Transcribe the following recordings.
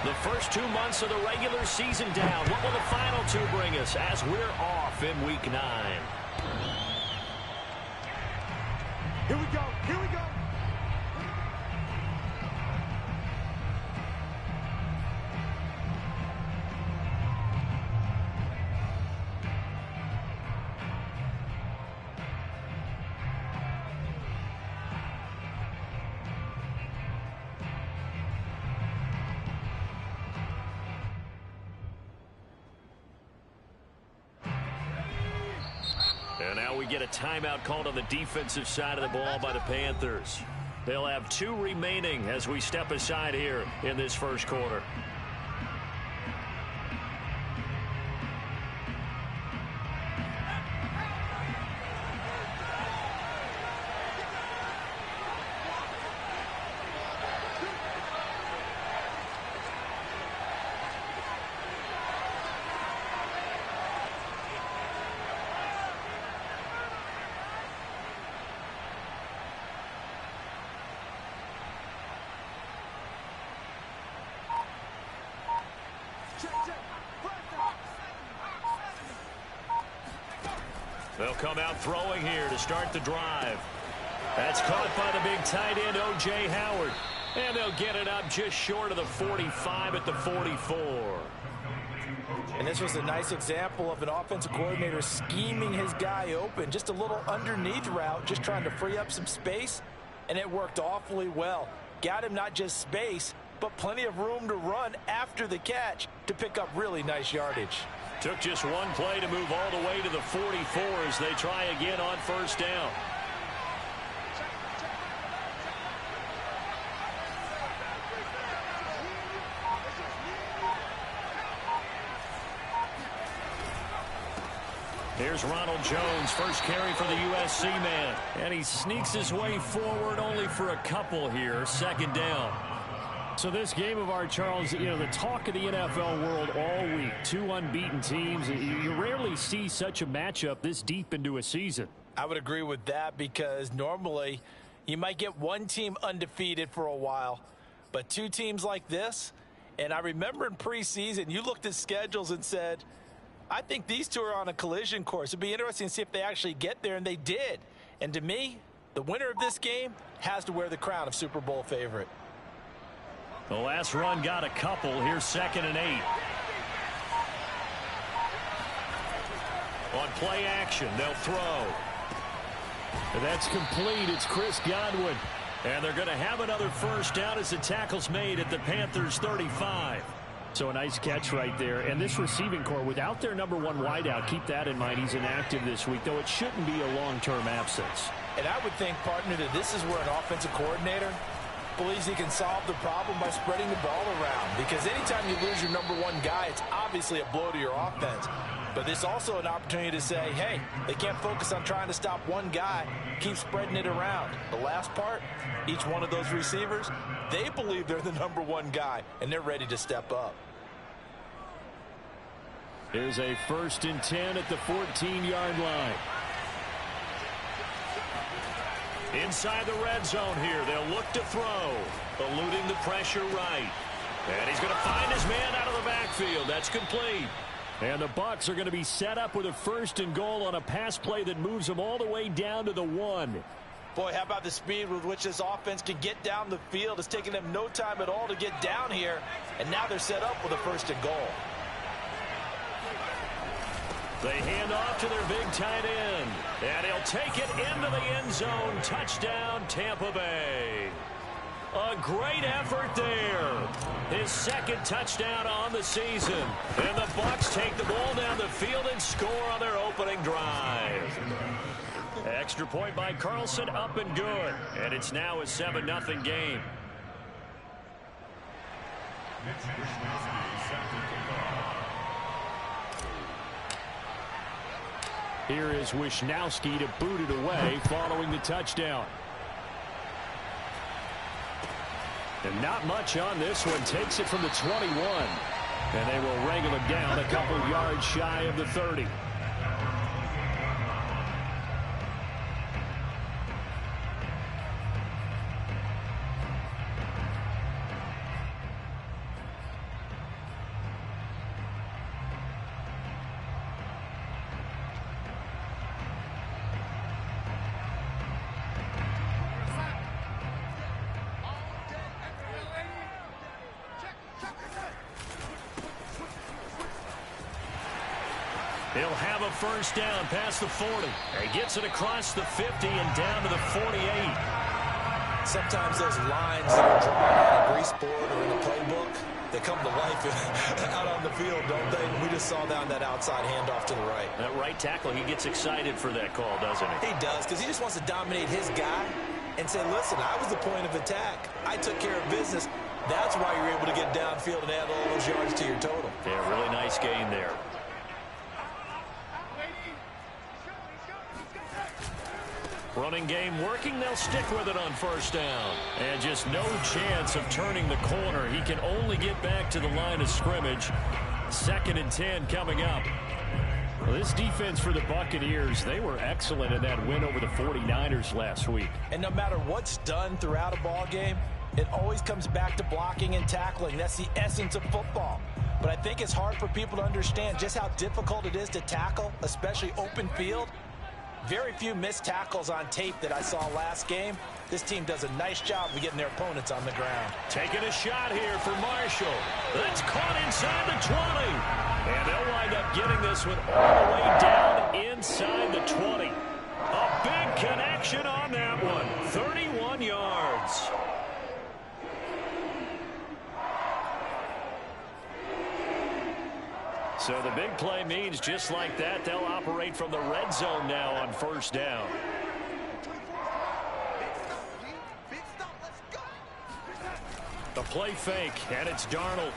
The first 2 months of the regular season down. What will the final two bring us as we're off in Week 9? Here we go. Here we go. And now we get a timeout called on the defensive side of the ball by the Panthers. They'll have 2 remaining as we step aside here in this first quarter. They'll come out throwing here to start the drive. That's caught by the big tight end, O.J. Howard. And they'll get it up just short of the 45 at the 44. And this was a nice example of an offensive coordinator scheming his guy open. Just a little underneath route, just trying to free up some space. And it worked awfully well. Got him not just space, but plenty of room to run after the catch to pick up really nice yardage. Took just one play to move all the way to the 44 as they try again on first down. Here's Ronald Jones, first carry for the USC man. And he sneaks his way forward only for a couple here, second down. So this game of art, Charles, you know, the talk of the NFL world all week. 2 unbeaten teams. You rarely see such a matchup this deep into a season. I would agree with that because normally you might get one team undefeated for a while, but 2 teams like this, and I remember in preseason you looked at schedules and said, I think these 2 are on a collision course. It'd be interesting to see if they actually get there, and they did. And to me, the winner of this game has to wear the crown of Super Bowl favorite. The last run got a couple. Here's 2nd and 8. On play action, they'll throw. And that's complete. It's Chris Godwin. And they're going to have another first down as the tackle's made at the Panthers' 35. So a nice catch right there. And this receiving core, without their number 1 wideout, keep that in mind. He's inactive this week, though it shouldn't be a long-term absence. And I would think, partner, that this is where an offensive coordinator believes he can solve the problem by spreading the ball around. Because anytime you lose your number 1 guy, it's obviously a blow to your offense. But there's also an opportunity to say, hey, they can't focus on trying to stop one guy. Keep spreading it around. The last part, each one of those receivers, they believe they're the number 1 guy, and they're ready to step up. Here's a 1st and 10 at the 14-yard line. Inside the red zone here, they'll look to throw, eluding the pressure right. And he's going to find his man out of the backfield. That's complete. And the Bucs are going to be set up with a 1st and goal on a pass play that moves them all the way down to the 1. Boy, how about the speed with which this offense can get down the field? It's taking them no time at all to get down here, and now they're set up with a 1st and goal. They hand off to their big tight end, and he'll take it into the end zone. Touchdown, Tampa Bay. A great effort there. His 2nd touchdown on the season. And the Bucs take the ball down the field and score on their opening drive. Extra point by Carlson, up and good. And it's now a 7-0 game. Here is Wisnowski to boot it away following the touchdown. And not much on this one. Takes it from the 21. And they will wrangle him down a couple yards shy of the 30. He'll have a first down past the 40. He gets it across the 50 and down to the 48. Sometimes those lines that are drawn on a grease board or in the playbook, they come to life out on the field, don't they? We just saw down that outside handoff to the right. That right tackle, he gets excited for that call, doesn't he? He does, because he just wants to dominate his guy and say, listen, I was the point of attack. I took care of business. That's why you're able to get downfield and add all those yards to your total. Yeah, really nice gain there. Running game working. They'll stick with it on first down. And just no chance of turning the corner. He can only get back to the line of scrimmage. 2nd and 10 coming up. Well, this defense for the Buccaneers, they were excellent in that win over the 49ers last week. And no matter what's done throughout a ball game, it always comes back to blocking and tackling. That's the essence of football. But I think it's hard for people to understand just how difficult it is to tackle, especially open field. Very few missed tackles on tape that I saw last game. This team does a nice job of getting their opponents on the ground. Taking a shot here for Marshall. That's caught inside the 20. And they'll wind up getting this one all the way down inside the 20. A big connection on that one. 31 yards. So the big play means just like that, they'll operate from the red zone now on first down. The play fake, and it's Darnold.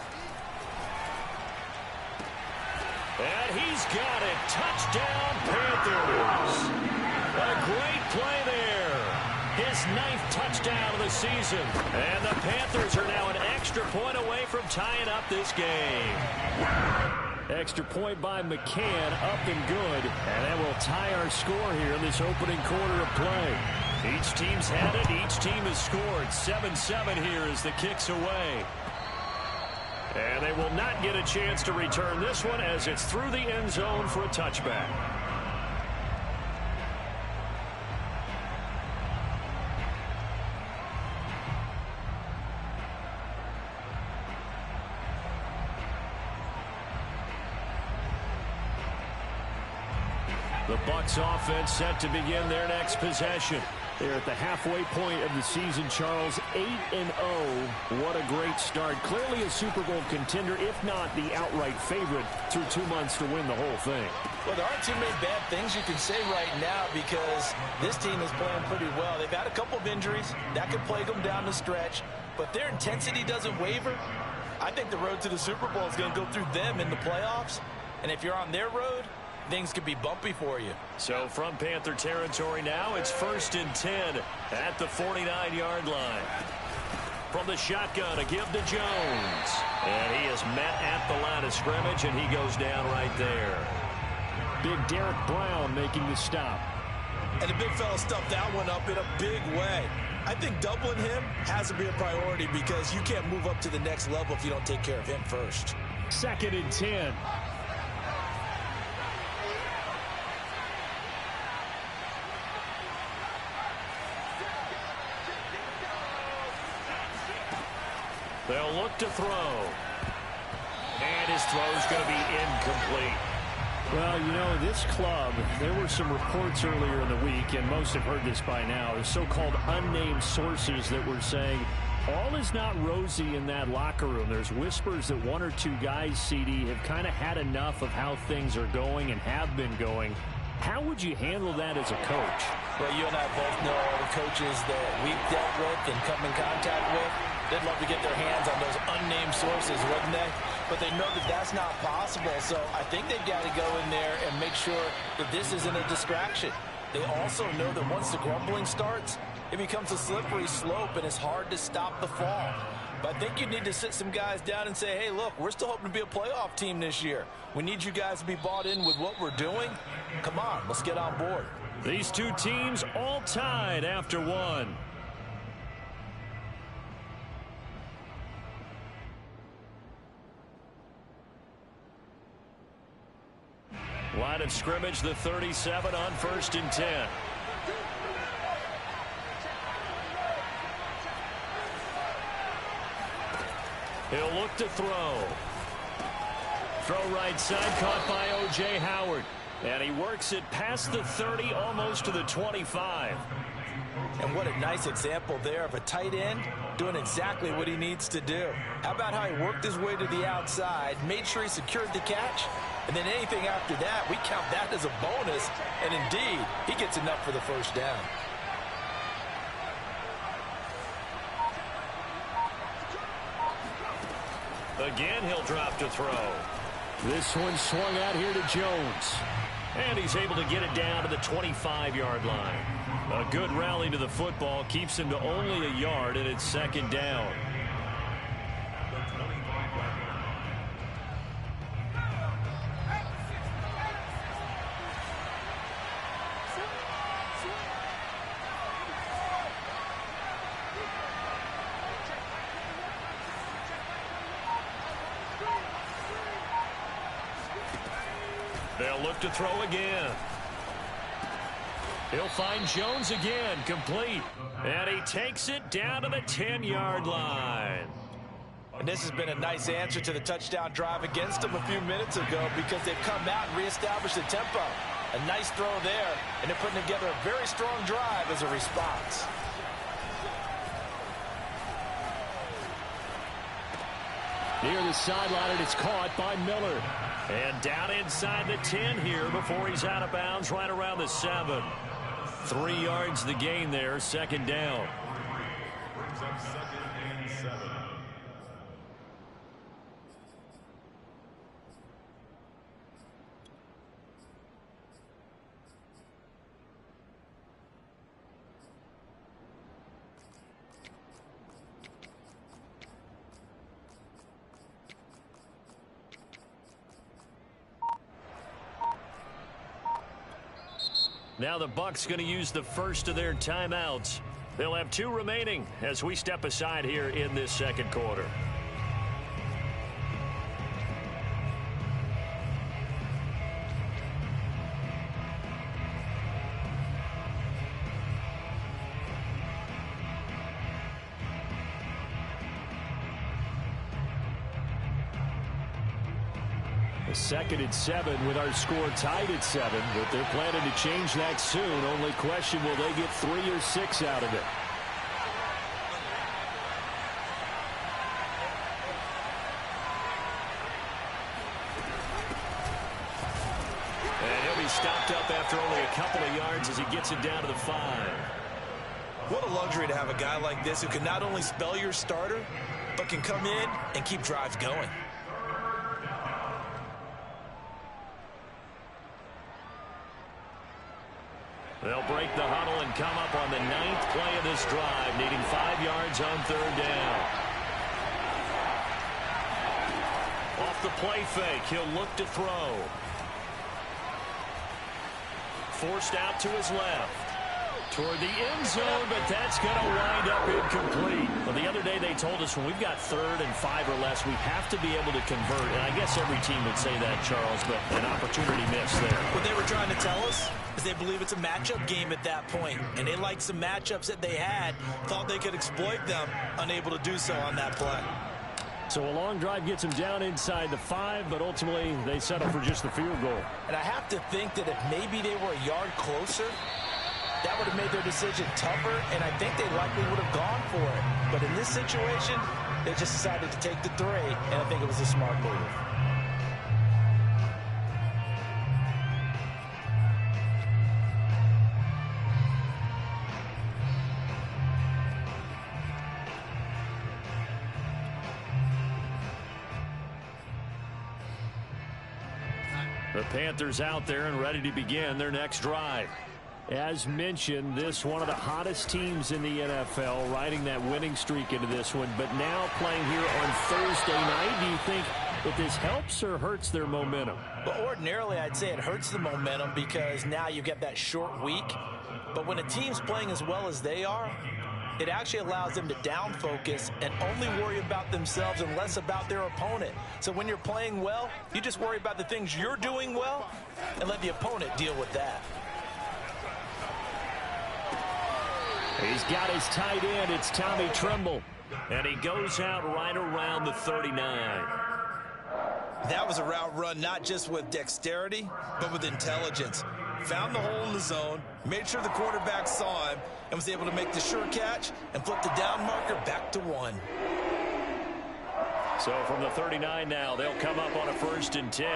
And he's got it. Touchdown, Panthers. A great play there. His 9th touchdown of the season. And the Panthers are now an extra point away from tying up this game. Extra point by McCann, up and good. And that will tie our score here in this opening quarter of play. Each team's had it. Each team has scored. 7-7 here as the kick's away. And they will not get a chance to return this one as it's through the end zone for a touchback. The Bucs offense set to begin their next possession. They're at the halfway point of the season, Charles. 8-0. What a great start. Clearly a Super Bowl contender, if not the outright favorite, through 2 months to win the whole thing. Well, there aren't too many bad things you can say right now because this team is playing pretty well. They've had a couple of injuries. That could plague them down the stretch. But their intensity doesn't waver. I think the road to the Super Bowl is going to go through them in the playoffs. And if you're on their road, things could be bumpy for you. So from Panther territory now, it's 1st and 10 at the 49-yard line. From the shotgun, a give to Jones. And he is met at the line of scrimmage, and he goes down right there. Big Derek Brown making the stop. And the big fella stuffed that one up in a big way. I think doubling him has to be a priority because you can't move up to the next level if you don't take care of him first. 2nd and 10. They'll look to throw. And his throw's going to be incomplete. Well, you know, this club, there were some reports earlier in the week, and most have heard this by now, the so-called unnamed sources that were saying all is not rosy in that locker room. There's whispers that 1 or 2 guys, CD, have kind of had enough of how things are going and have been going. How would you handle that as a coach? Well, you and I both know all the coaches that we've dealt with and come in contact with. They'd love to get their hands on those unnamed sources, wouldn't they? But they know that that's not possible, so I think they've got to go in there and make sure that this isn't a distraction. They also know that once the grumbling starts, it becomes a slippery slope and it's hard to stop the fall. But I think you need to sit some guys down and say, hey, look, we're still hoping to be a playoff team this year. We need you guys to be bought in with what we're doing. Come on, let's get on board. These two teams all tied after one. Line of scrimmage, the 37 on 1st and 10. He'll look to throw. Throw right side, caught by O.J. Howard. And he works it past the 30, almost to the 25. And what a nice example there of a tight end doing exactly what he needs to do. How about how he worked his way to the outside, made sure he secured the catch, and then anything after that, we count that as a bonus. And indeed, he gets enough for the first down. Again, he'll drop to throw. This one swung out here to Jones. And he's able to get it down to the 25-yard line. A good rally to the football keeps him to only a yard, and it's second down. They'll look to throw again. He'll find Jones again, complete. And he takes it down to the 10-yard line. And this has been a nice answer to the touchdown drive against them a few minutes ago because they've come out and reestablished the tempo. A nice throw there, and they're putting together a very strong drive as a response. Near the sideline, and it's caught by Miller. And down inside the 10 here before he's out of bounds right around the 7. 3 yards the gain there, second down. Now the Bucs going to use the first of their timeouts. They'll have 2 remaining as we step aside here in this second quarter. Second and 7 with our score tied at 7, but they're planning to change that soon. Only question, will they get 3 or 6 out of it? And he'll be stopped up after only a couple of yards as he gets it down to the 5. What a luxury to have a guy like this who can not only spell your starter, but can come in and keep drives going. They'll break the huddle and come up on the 9th play of this drive, needing 5 yards on 3rd down. Off the play fake, he'll look to throw. Forced out to his left. Toward the end zone, but that's going to wind up incomplete. Well, the other day they told us when we've got 3rd and 5 or less, we have to be able to convert. And I guess every team would say that, Charles, but an opportunity missed there. What they were trying to tell us is they believe it's a matchup game at that point, and they liked some matchups that they had, thought they could exploit them, unable to do so on that play. So a long drive gets them down inside the 5, but ultimately they settle for just the field goal. And I have to think that if maybe they were a yard closer, that would have made their decision tougher, and I think they likely would have gone for it. But in this situation, they just decided to take the 3, and I think it was a smart move. The Panthers out there and ready to begin their next drive. As mentioned, this one of the hottest teams in the NFL, riding that winning streak into this one, but now playing here on Thursday night. Do you think that this helps or hurts their momentum? Well, ordinarily, I'd say it hurts the momentum because now you get that short week. But when a team's playing as well as they are, it actually allows them to down focus and only worry about themselves and less about their opponent. So when you're playing well, you just worry about the things you're doing well and let the opponent deal with that. He's got his tight end. It's Tommy Tremble. And he goes out right around the 39. That was a route run not just with dexterity, but with intelligence. Found the hole in the zone, made sure the quarterback saw him, and was able to make the sure catch and flip the down marker back to 1. So from the 39 now, they'll come up on a 1st and 10.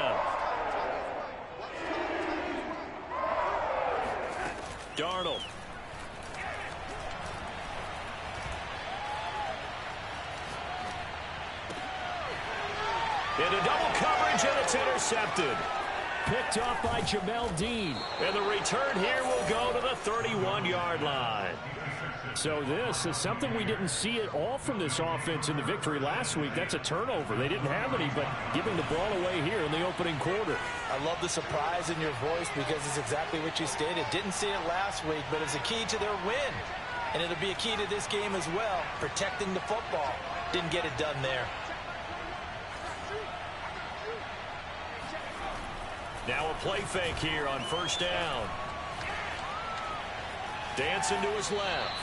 Darnold. Into double coverage, and it's intercepted. Picked off by Jamel Dean. And the return here will go to the 31-yard line. So this is something we didn't see at all from this offense in the victory last week. That's a turnover. They didn't have any, but giving the ball away here in the opening quarter. I love the surprise in your voice because it's exactly what you stated. Didn't see it last week, but it's a key to their win. And it'll be a key to this game as well, protecting the football. Didn't get it done there. Now a play fake here on 1st down. Dancing to his left.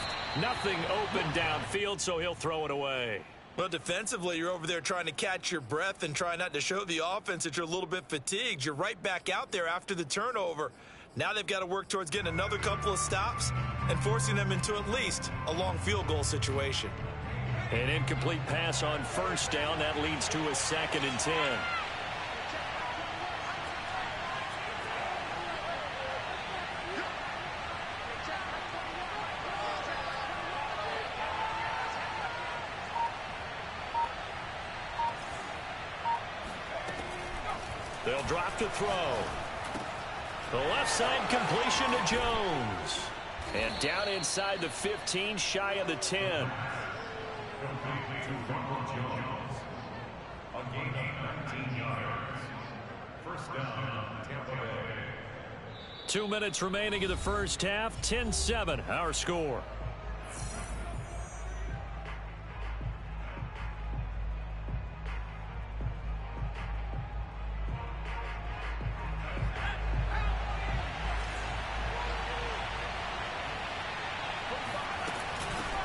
Nothing open downfield, so he'll throw it away. Well, defensively, you're over there trying to catch your breath and try not to show the offense that you're a little bit fatigued. You're right back out there after the turnover. Now they've got to work towards getting another couple of stops and forcing them into at least a long field goal situation. An incomplete pass on 1st down. That leads to a 2nd and 10. They'll drop to throw. The left side completion to Jones. And down inside the 15, shy of the 10. 2 minutes remaining in the first half. 10-7, our score.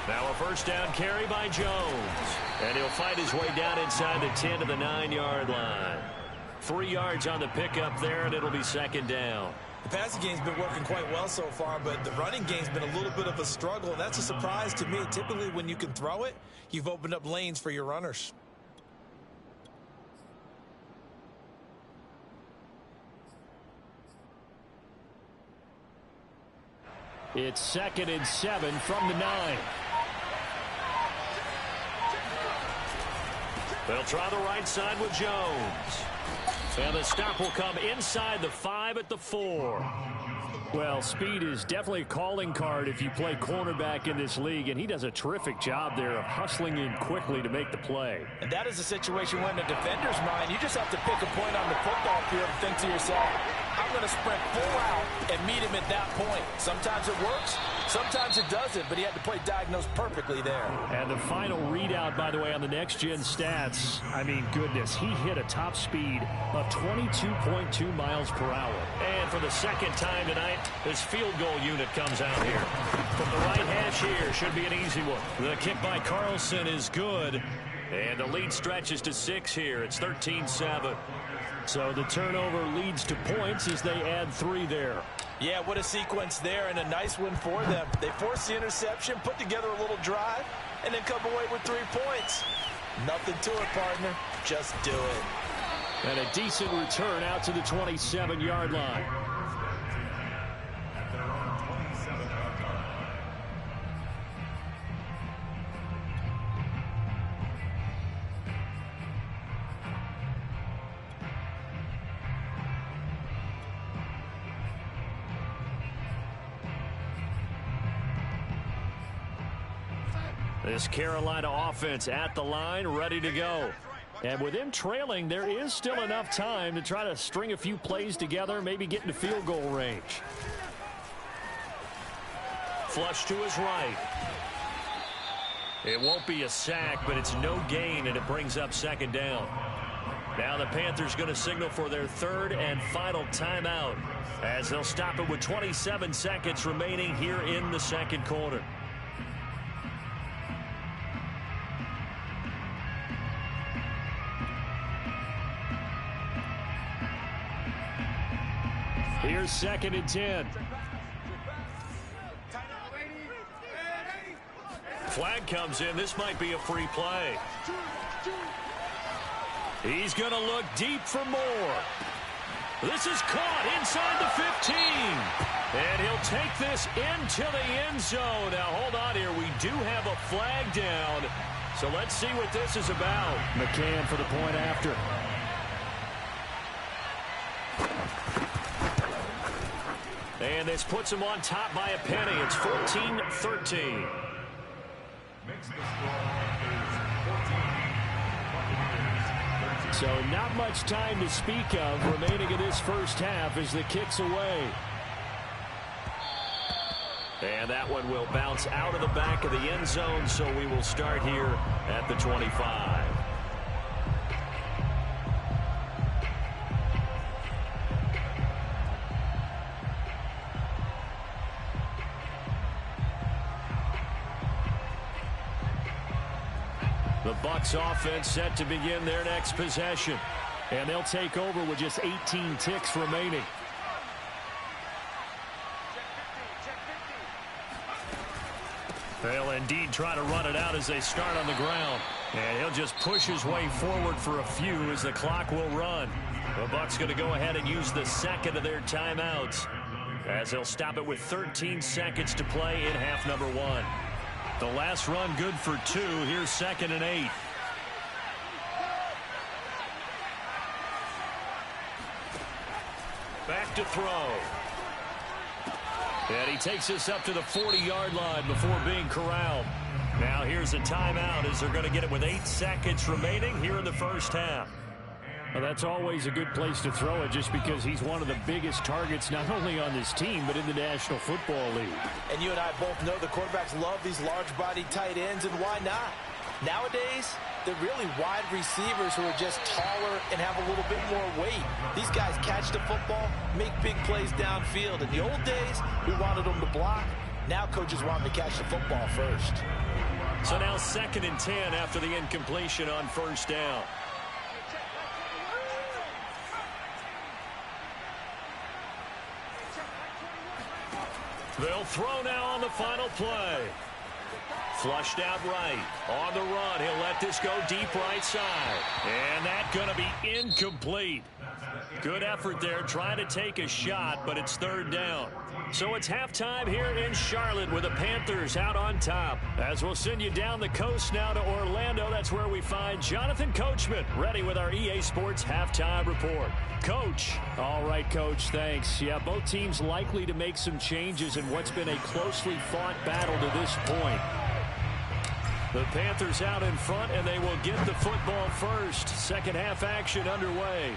Now a 1st down carry by Jones. And he'll fight his way down inside the 10 to the 9-yard line. 3 yards on the pickup there, and it'll be 2nd down. The passing game's been working quite well so far, but the running game's been a little bit of a struggle. That's a surprise to me. Typically, when you can throw it, you've opened up lanes for your runners. It's 2nd and 7 from the 9. They'll try the right side with Jones. And the stop will come inside the 5 at the 4. Well, speed is definitely a calling card if you play cornerback in this league, and he does a terrific job there of hustling in quickly to make the play. And that is a situation when the defender's mind, you just have to pick a point on the football field and think to yourself, I'm going to sprint full out and meet him at that point. Sometimes it works, sometimes it doesn't, but he had to play diagnosed perfectly there. And the final readout, by the way, on the next-gen stats, I mean, goodness, he hit a top speed of 22.2 miles per hour. And for the 2nd time tonight, his field goal unit comes out here. From the right hash here, should be an easy one. The kick by Carlson is good. And the lead stretches to 6 here. It's 13-7. So the turnover leads to points as they add 3 there. Yeah, what a sequence there, and a nice one for them. They force the interception, put together a little drive, and then come away with 3 points. Nothing to it, partner. Just do it. And a decent return out to the 27-yard line. This Carolina offense at the line, ready to go. And with him trailing, there is still enough time to try to string a few plays together, maybe get into field goal range. Flush to his right. It won't be a sack, but it's no gain, and it brings up 2nd down. Now the Panthers going to signal for their 3rd and final timeout as they'll stop it with 27 seconds remaining here in the 2nd quarter. Here's 2nd and 10. Flag comes in. This might be a free play. He's going to look deep for more. This is caught inside the 15. And he'll take this into the end zone. Now, hold on here. We do have a flag down. So let's see what this is about. McCann for the point after. And this puts him on top by a penny. It's 14-13. So not much time to speak of remaining in this first half as the kick's away. And that one will bounce out of the back of the end zone, so we will start here at the 25. The Bucs offense set to begin their next possession. And they'll take over with just 18 ticks remaining. They'll indeed try to run it out as they start on the ground. And he'll just push his way forward for a few as the clock will run. The Bucs going to go ahead and use the second of their timeouts as they'll stop it with 13 seconds to play in half number 1. The last run good for 2. Here's 2nd and 8. Back to throw. And he takes this up to the 40-yard line before being corralled. Now here's a timeout as they're going to get it with 8 seconds remaining here in the first half. Well, that's always a good place to throw it just because he's one of the biggest targets not only on this team but in the National Football League. And you and I both know the quarterbacks love these large-bodied tight ends, and why not? Nowadays, they're really wide receivers who are just taller and have a little bit more weight. These guys catch the football, make big plays downfield. In the old days, we wanted them to block. Now coaches want them to catch the football first. So now 2nd and 10 after the incompletion on first down. They'll throw now on the final play. Flushed out right. On the run, he'll let this go deep right side. And that's going to be incomplete. Good effort there, trying to take a shot, but it's 3rd down. So it's halftime here in Charlotte with the Panthers out on top. As we'll send you down the coast now to Orlando, that's where we find Jonathan Coachman ready with our EA Sports halftime report. Coach. All right, Coach, thanks. Yeah, both teams likely to make some changes in what's been a closely fought battle to this point. The Panthers out in front, and they will get the football first. Second half action underway.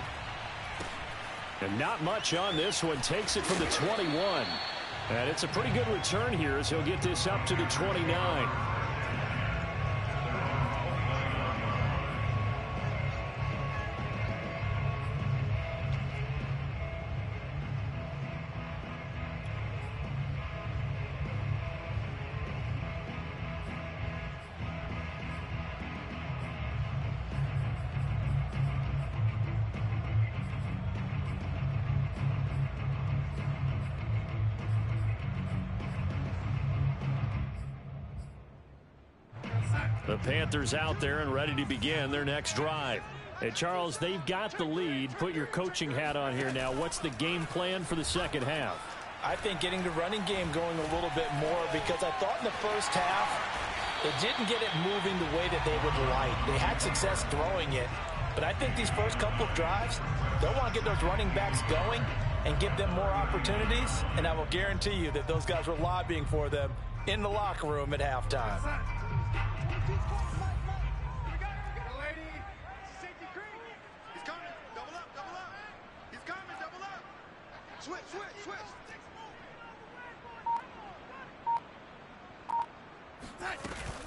And not much on this one. Takes it from the 21. And it's a pretty good return here as he'll get this up to the 29. The Panthers out there and ready to begin their next drive. Hey, Charles, they've got the lead. Put your coaching hat on here now. What's the game plan for the second half? I think getting the running game going a little bit more, because I thought in the first half they didn't get it moving the way that they would like. They had success throwing it, but I think these first couple of drives, they'll want to get those running backs going and give them more opportunities, and I will guarantee you that those guys were lobbying for them in the locker room at halftime.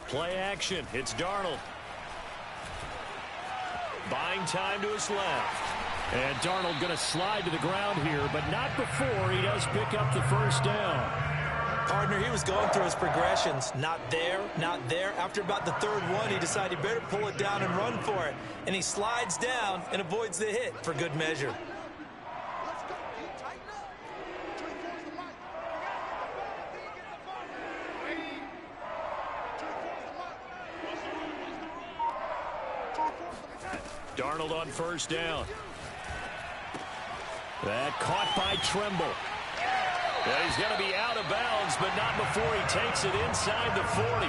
Play action. It's Darnold. Buying time to his left. And Darnold going to slide to the ground here, but not before he does pick up the first down. Partner, he was going through his progressions. Not there, not there. After about the third one, he decided he better pull it down and run for it. And he slides down and avoids the hit for good measure. Darnold on first down. That caught by Tremble. Yeah, he's going to be out of bounds, but not before he takes it inside the 40.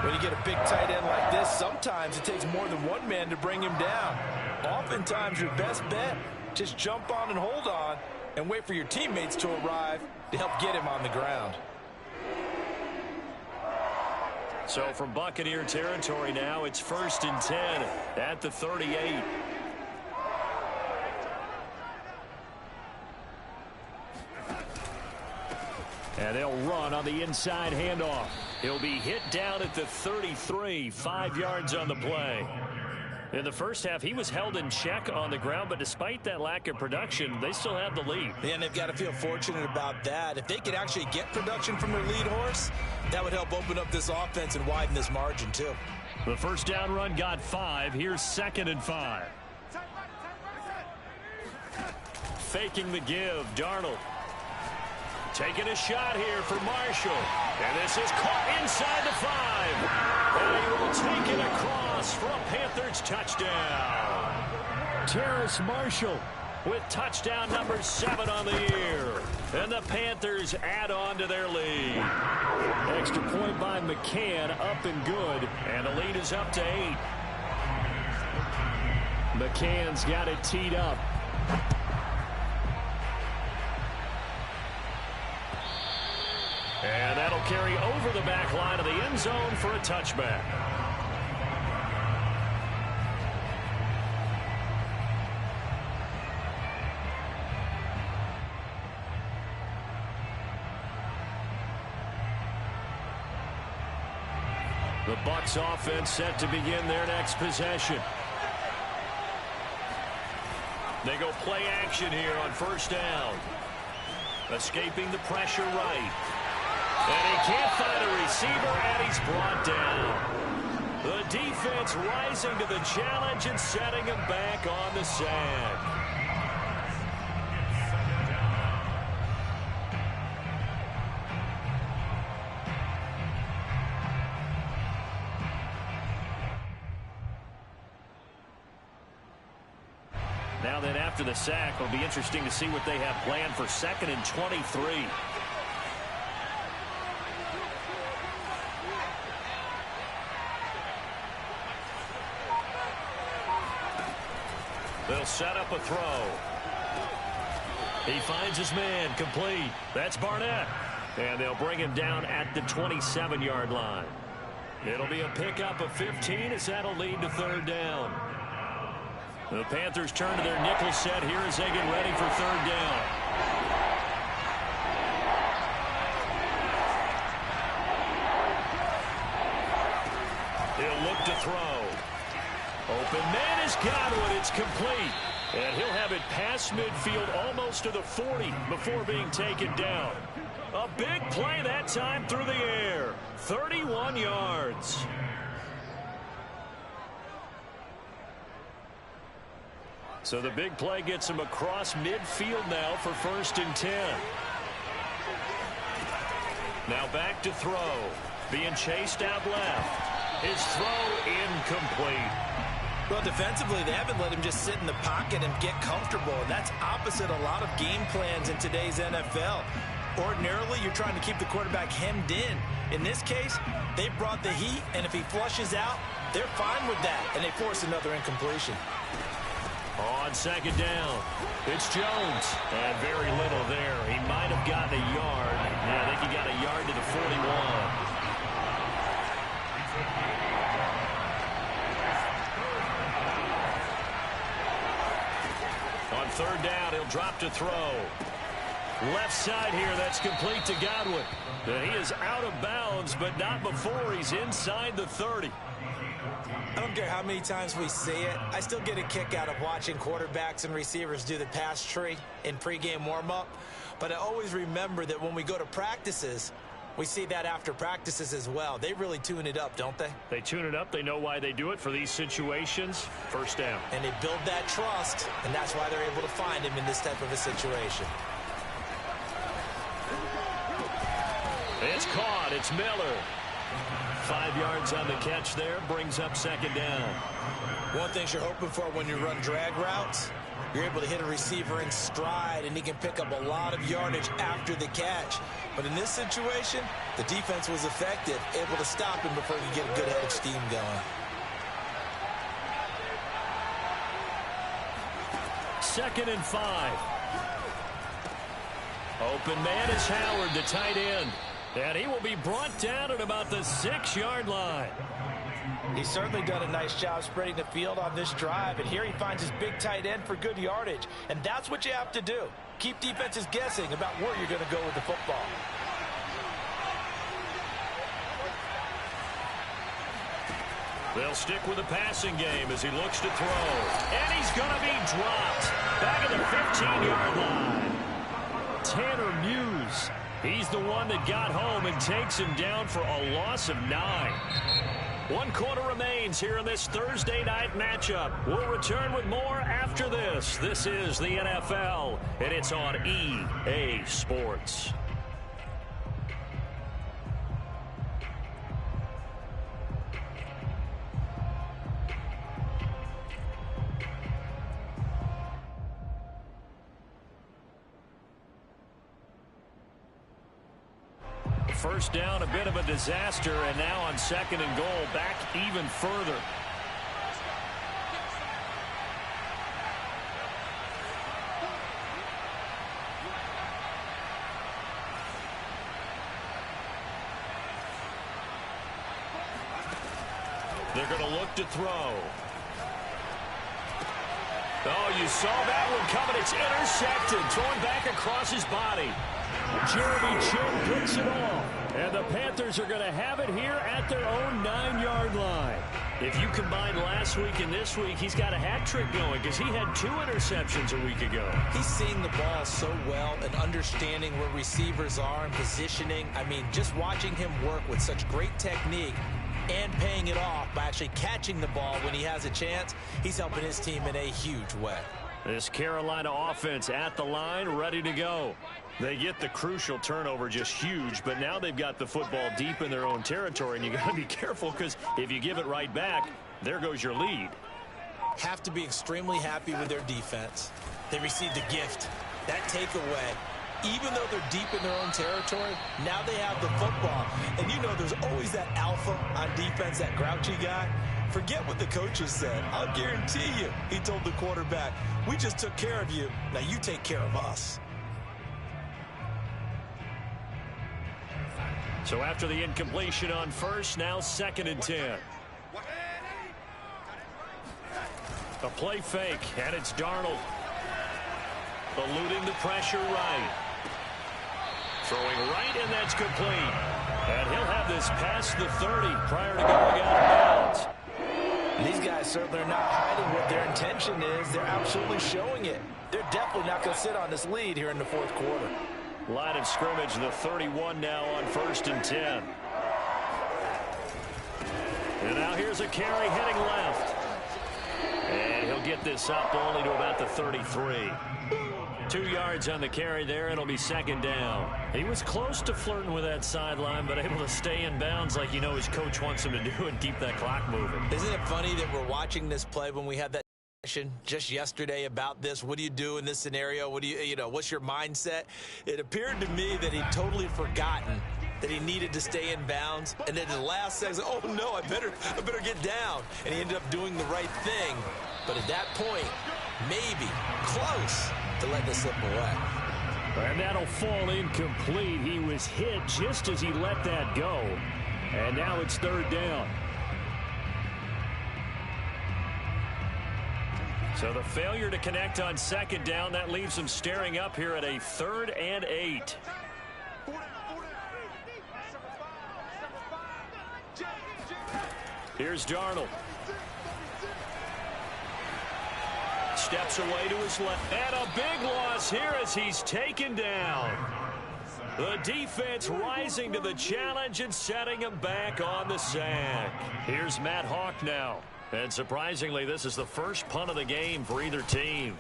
When you get a big tight end like this, sometimes it takes more than one man to bring him down. Oftentimes, your best bet, just jump on and hold on and wait for your teammates to arrive to help get him on the ground. So from Buccaneer territory now, it's 1st and 10 at the 38. And they'll run on the inside handoff. He'll be hit down at the 33, 5 yards on the play. In the first half, he was held in check on the ground, but despite that lack of production, they still have the lead. And they've got to feel fortunate about that. If they could actually get production from their lead horse, that would help open up this offense and widen this margin, too. The first down run got 5. Here's 2nd and 5. Faking the give, Darnold. Taking a shot here for Marshall. And this is caught inside the 5. And he will take it across for a Panthers touchdown. Terrace Marshall with touchdown number 7 on the year. And the Panthers add on to their lead. Extra point by McCann, up and good. And the lead is up to 8. McCann's got it teed up. And that'll carry over the back line of the end zone for a touchback. The Bucs offense set to begin their next possession. They go play action here on first down. Escaping the pressure right. And he can't find a receiver, and he's brought down. The defense rising to the challenge and setting him back on the sand. Now then, after the sack, it'll be interesting to see what they have planned for 2nd and 23. They'll set up a throw. He finds his man, complete. That's Barnett. And they'll bring him down at the 27-yard line. It'll be a pickup of 15 as that'll lead to 3rd down. The Panthers turn to their nickel set here as they get ready for 3rd down. He'll look to throw. Open man is Godwin. It's complete. And he'll have it past midfield almost to the 40 before being taken down. A big play that time through the air. 31 yards. So the big play gets him across midfield now for 1st and 10. Now back to throw. Being chased out left. His throw incomplete. Well, defensively, they haven't let him just sit in the pocket and get comfortable, and that's opposite a lot of game plans in today's NFL. Ordinarily, you're trying to keep the quarterback hemmed in. In this case, they brought the heat, and if he flushes out, they're fine with that, and they force another incompletion. On 2nd down, it's Jones. And very little there. He might have gotten a yard. Yeah, I think he got a yard to the 41. On 3rd down, he'll drop to throw. Left side here, that's complete to Godwin. He is out of bounds, but not before he's inside the 30. I don't care how many times we see it. I still get a kick out of watching quarterbacks and receivers do the pass tree in pregame warm-up. But I always remember that when we go to practices, we see that after practices as well. They really tune it up, don't they? They tune it up. They know why they do it for these situations. 1st down. And they build that trust, and that's why they're able to find him in this type of a situation. It's caught. It's Miller. 5 yards on the catch there. Brings up second down. One thing you're hoping for when you run drag routes, you're able to hit a receiver in stride, and he can pick up a lot of yardage after the catch. But in this situation, the defense was effective, able to stop him before he could get a good head of steam going. Second and 5. Open man is Howard, the tight end. And he will be brought down at about the 6-yard line. He's certainly done a nice job spreading the field on this drive, and here he finds his big tight end for good yardage. And that's what you have to do. Keep defenses guessing about where you're going to go with the football. They'll stick with the passing game as he looks to throw. And he's going to be dropped back at the 15-yard line. Tanner Muse, he's the one that got home and takes him down for a loss of 9. 1 quarter remains here in this Thursday night matchup. We'll return with more after this. This is the NFL, and it's on EA Sports. First down, a bit of a disaster, and now on second and goal, back even further. They're going to look to throw. Oh, you saw that one coming. It's intercepted, thrown back across his body. Jeremy Chin picks it off. And the Panthers are going to have it here at their own 9-yard line. If you combine last week and this week, he's got a hat trick going because he had 2 interceptions a week ago. He's seeing the ball so well and understanding where receivers are and positioning. I mean, just watching him work with such great technique and paying it off by actually catching the ball when he has a chance, he's helping his team in a huge way. This Carolina offense at the line, ready to go. They get the crucial turnover, just huge, but now they've got the football deep in their own territory, and you got to be careful because if you give it right back, there goes your lead. Have to be extremely happy with their defense. They received a gift. That takeaway, even though they're deep in their own territory, now they have the football. And you know there's always that alpha on defense, that grouchy guy. Forget what the coaches said. I'll guarantee you, he told the quarterback, we just took care of you. Now you take care of us. So after the incompletion on first, now second and 10. A play fake, and it's Darnold. Eluding the pressure right. Throwing right, and that's complete. And he'll have this past the 30 prior to going out of bounds. These guys certainly are not hiding what their intention is. They're absolutely showing it. They're definitely not going to sit on this lead here in the 4th quarter. Line of scrimmage, the 31 now on 1st and 10. And now here's a carry heading left. And he'll get this up only to about the 33. 2 yards on the carry there. It'll be second down. He was close to flirting with that sideline, but able to stay in bounds like you know his coach wants him to do and keep that clock moving. Isn't it funny that we're watching this play when we had that just yesterday about this? What do you do in this scenario? What do you know, what's your mindset? It appeared to me that he'd totally forgotten that he needed to stay in bounds, and then the last second, oh no, I better get down. And he ended up doing the right thing. But at that point, maybe close to let this slip away. And that'll fall incomplete. He was hit just as he let that go. And now it's 3rd down. So the failure to connect on second down, that leaves him staring up here at a 3rd and 8. Here's Darnold. Steps away to his left. And a big loss here as he's taken down. The defense rising to the challenge and setting him back on the sack. Here's Matt Hawk now. And surprisingly, this is the first punt of the game for either team.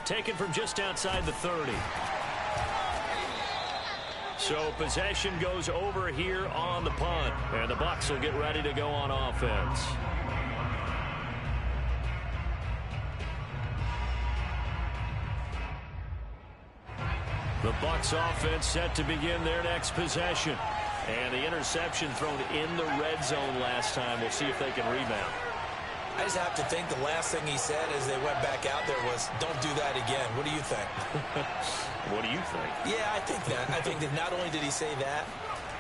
Taken from just outside the 30. So possession goes over here on the punt. And the Bucs will get ready to go on offense. The Bucs offense set to begin their next possession. And the interception thrown in the red zone last time. We'll see if they can rebound. I just have to think the last thing he said as they went back out there was, don't do that again. What do you think? What do you think? Yeah, I think that. I think that not only did he say that,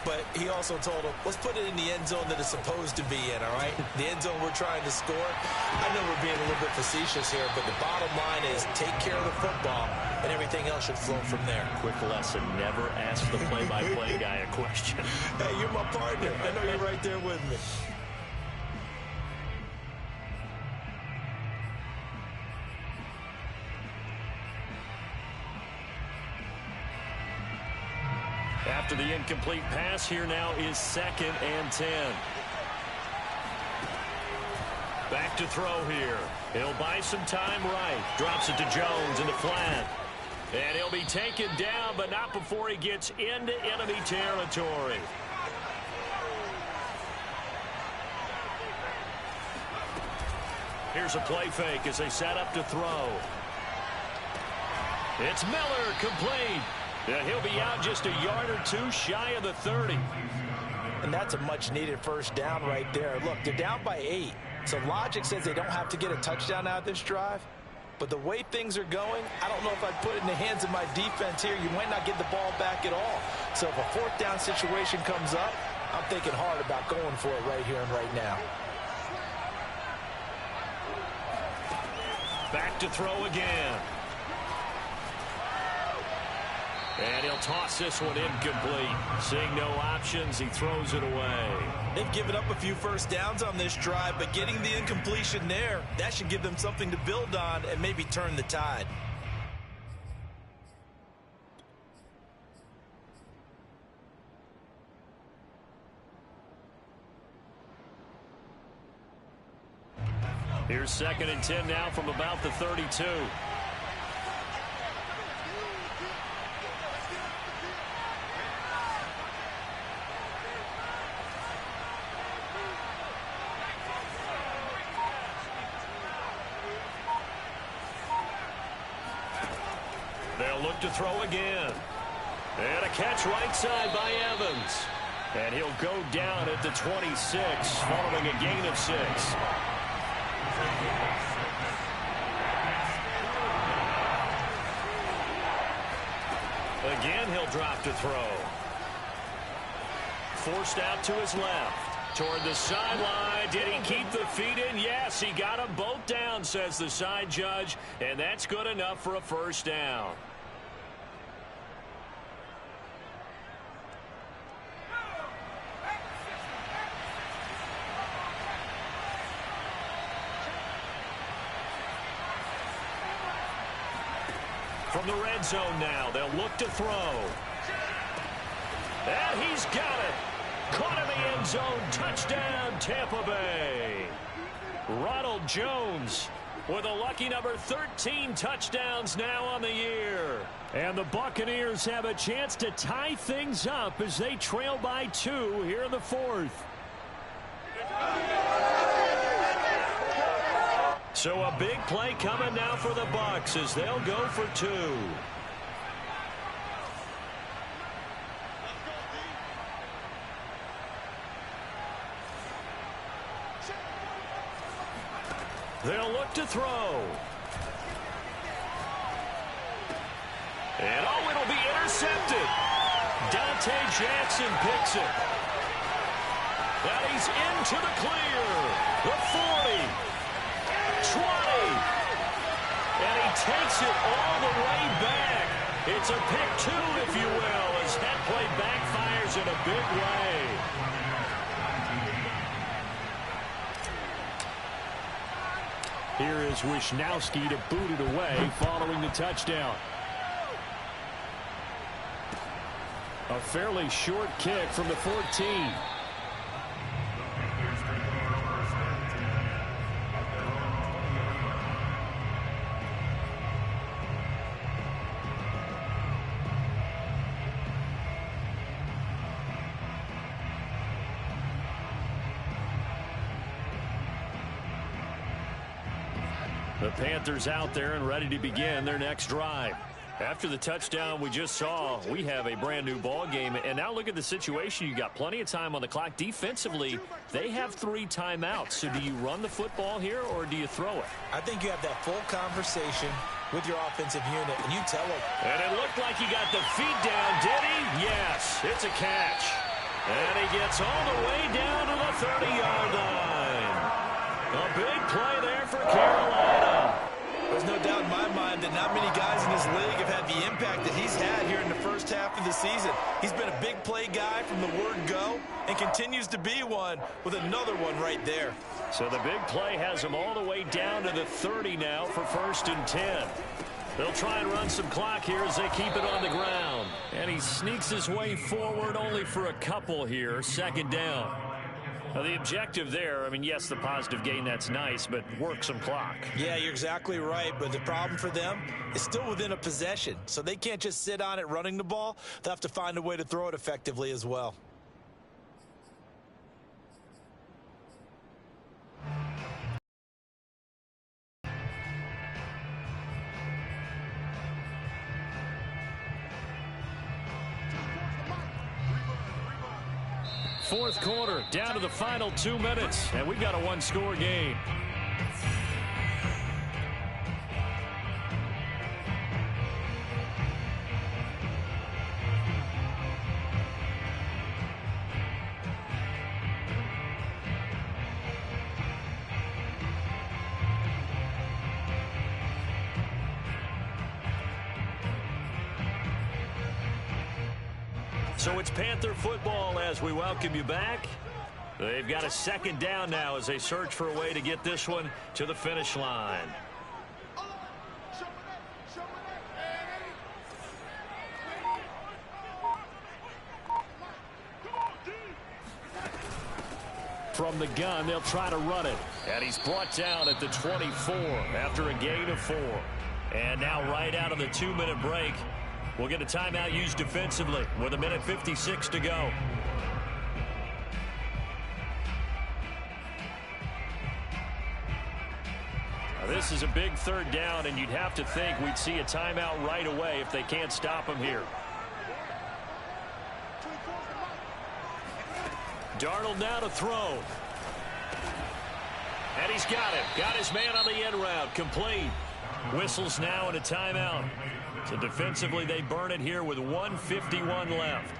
but he also told him, let's put it in the end zone that it's supposed to be in, all right? The end zone we're trying to score. I know we're being a little bit facetious here, but the bottom line is take care of the football, and everything else should flow from there. Quick lesson, never ask the play-by-play guy a question. Hey, you're my partner. I know you're right there with me. After the incomplete pass, here now is 2nd and 10. Back to throw here. He'll buy some time right. Drops it to Jones in the flat. And he'll be taken down, but not before he gets into enemy territory. Here's a play fake as they set up to throw. It's Miller, complete. He'll be out just a yard or two shy of the 30. And that's a much-needed first down right there. Look, they're down by 8. So logic says they don't have to get a touchdown out of this drive. But the way things are going, I don't know if I'd put it in the hands of my defense here. You might not get the ball back at all. So if a 4th down situation comes up, I'm thinking hard about going for it right here and right now. Back to throw again. And he'll toss this one incomplete. Seeing no options, he throws it away. They've given up a few first downs on this drive, but getting the incompletion there, that should give them something to build on and maybe turn the tide. Here's 2nd and 10 now from about the 32. They'll look to throw again. And a catch right side by Evans. And he'll go down at the 26 following a gain of 6. Again, he'll drop to throw. Forced out to his left. Toward the sideline. Did he keep the feet in? Yes, he got them both down, says the side judge. And that's good enough for a first down. From the red zone now, they'll look to throw. And he's got it. Caught in the end zone. Touchdown, Tampa Bay. Ronald Jones with a lucky number 13 touchdowns now on the year. And the Buccaneers have a chance to tie things up as they trail by 2 here in the 4th. So a big play coming now for the Bucs as they'll go for 2. They'll look to throw. And oh, it'll be intercepted. Dante Jackson picks it. And he's into the clear. The 40. 20. And he takes it all the way back. It's a pick 2, if you will, as that play backfires in a big way. Here is Wisnowski to boot it away following the touchdown. A fairly short kick from the 14. The Panthers out there and ready to begin their next drive. After the touchdown we just saw, we have a brand new ball game. And now look at the situation. You got plenty of time on the clock. Defensively, they have 3 timeouts. So do you run the football here or do you throw it? I think you have that full conversation with your offensive unit, and you tell them. And it looked like he got the feet down, did he? Yes, it's a catch. And he gets all the way down to the 30-yard line. A big play there for Carolina. There's no doubt in my mind that not many guys in this league have had the impact that he's had here in the first half of the season. He's been a big play guy from the word go and continues to be one with another one right there. So the big play has him all the way down to the 30 now for 1st and 10. They'll try and run some clock here as they keep it on the ground. And he sneaks his way forward only for a couple here. 2nd down. Now the objective there, I mean, yes, the positive gain, that's nice, but work some clock. Yeah, you're exactly right, but the problem for them is still within a possession. So they can't just sit on it running the ball. They'll have to find a way to throw it effectively as well. Fourth quarter, down to the final 2 minutes, and we've got a 1-score game. So it's Panther football as we welcome you back. They've got a 2nd down now as they search for a way to get this one to the finish line. From the gun, they'll try to run it. And he's brought down at the 24 after a gain of 4. And now right out of the 2-minute break, we'll get a timeout used defensively with 1:56 to go. Now this is a big 3rd down, and you'd have to think we'd see a timeout right away if they can't stop him here. Darnold now to throw. And he's got it. Got his man on the end route. Complete. Whistles now and a timeout. So defensively, they burn it here with 1:51 left.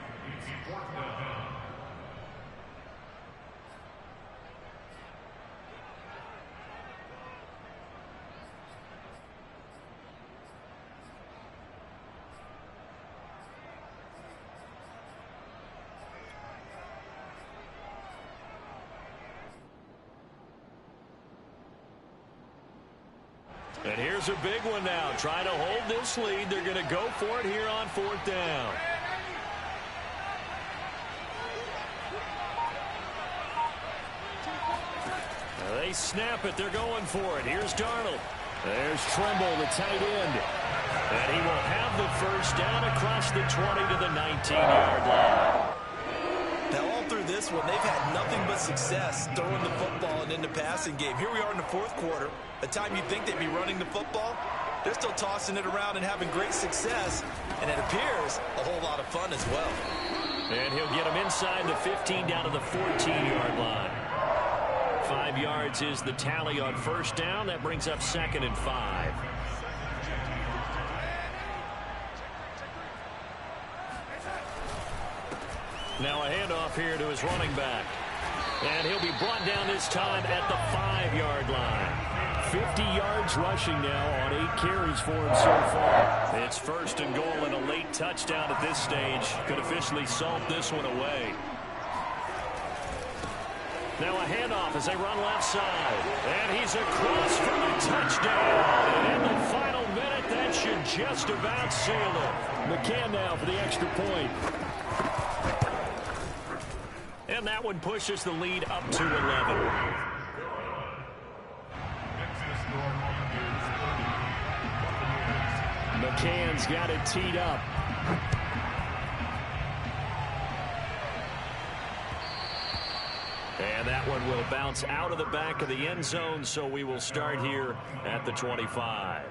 And here's a big one now. Trying to hold this lead. They're going to go for it here on 4th down. Now they snap it. They're going for it. Here's Darnold. There's Tremble, the tight end. And he will have the 1st down across the 20 to the 19-yard line. Now, all through this one, they've had nothing but success throwing the football and in the passing game. Here we are in the 4th quarter. The time you think they'd be running the football, they're still tossing it around and having great success. And it appears a whole lot of fun as well. And he'll get him inside the 15 down to the 14-yard line. 5 yards is the tally on 1st down. That brings up 2nd and 5. Now a handoff here to his running back. And he'll be brought down this time at the 5-yard line. 50 yards rushing now on 8 carries for him so far. It's 1st and goal and a late touchdown at this stage. Could officially salt this one away. Now a handoff as they run left side. And he's across for the touchdown. And in the final minute, that should just about seal it. McCann now for the extra point. And that one pushes the lead up to 11. McCann's got it teed up. And that one will bounce out of the back of the end zone, so we will start here at the 25.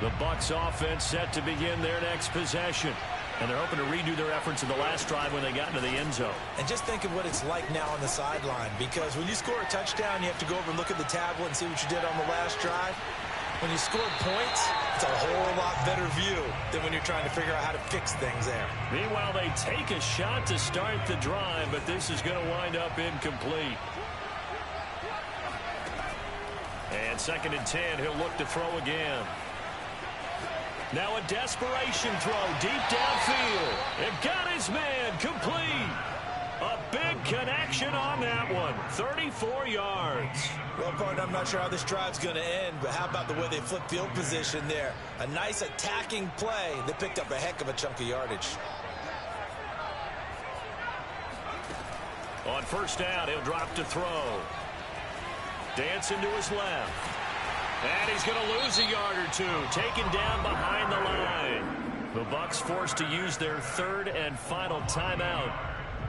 The Bucs offense set to begin their next possession. And they're hoping to redo their efforts in the last drive when they got into the end zone. And just think of what it's like now on the sideline, because when you score a touchdown, you have to go over and look at the tablet and see what you did on the last drive. When you score points, it's a whole lot better view than when you're trying to figure out how to fix things there. Meanwhile, they take a shot to start the drive, but this is going to wind up incomplete. And 2nd and 10, he'll look to throw again. Now a desperation throw deep downfield. It got his man complete. A big connection on that one. 34 yards. Well, partner, I'm not sure how this drive's going to end, but how about the way they flipped field position there? A nice attacking play that picked up a heck of a chunk of yardage. On 1st down, he'll drop to throw. Dancing to his left. And he's going to lose a yard or two. Taken down behind the line. The Bucs forced to use their 3rd and final timeout,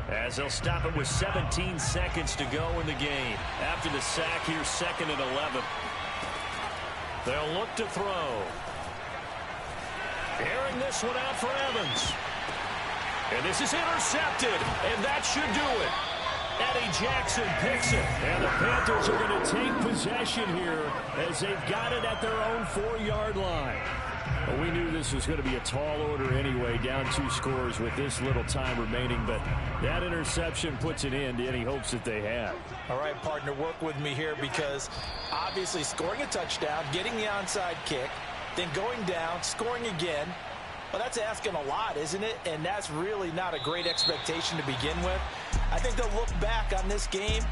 as they'll stop it with 17 seconds to go in the game. After the sack, here's 2nd and 11. They'll look to throw. Airing this one out for Evans. And this is intercepted. And that should do it. Eddie Jackson picks it. And the Panthers are going to take possession here as they've got it at their own 4-yard line. Well, we knew this was going to be a tall order anyway, down 2 scores with this little time remaining, but that interception puts an end to any hopes that they had. All right, partner, work with me here, because obviously scoring a touchdown, getting the onside kick, then going down, scoring again, well, that's asking a lot, isn't it? And that's really not a great expectation to begin with. I think they'll look back on this game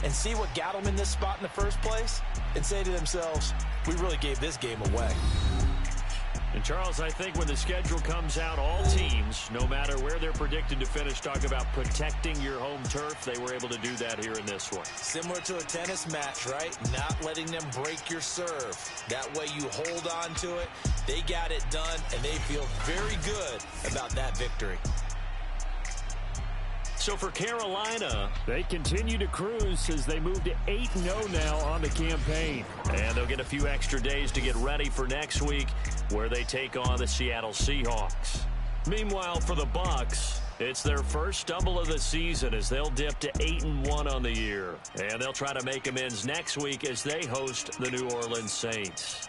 and see what got them in this spot in the first place and say to themselves, we really gave this game away. And, Charles, I think when the schedule comes out, all teams, no matter where they're predicted to finish, talk about protecting your home turf. They were able to do that here in this one. Similar to a tennis match, right? Not letting them break your serve. That way you hold on to it. They got it done, and they feel very good about that victory. So for Carolina, they continue to cruise as they move to 8-0 now on the campaign. And they'll get a few extra days to get ready for next week, where they take on the Seattle Seahawks. Meanwhile, for the Bucs, it's their first stumble of the season as they'll dip to 8-1 on the year. And they'll try to make amends next week as they host the New Orleans Saints.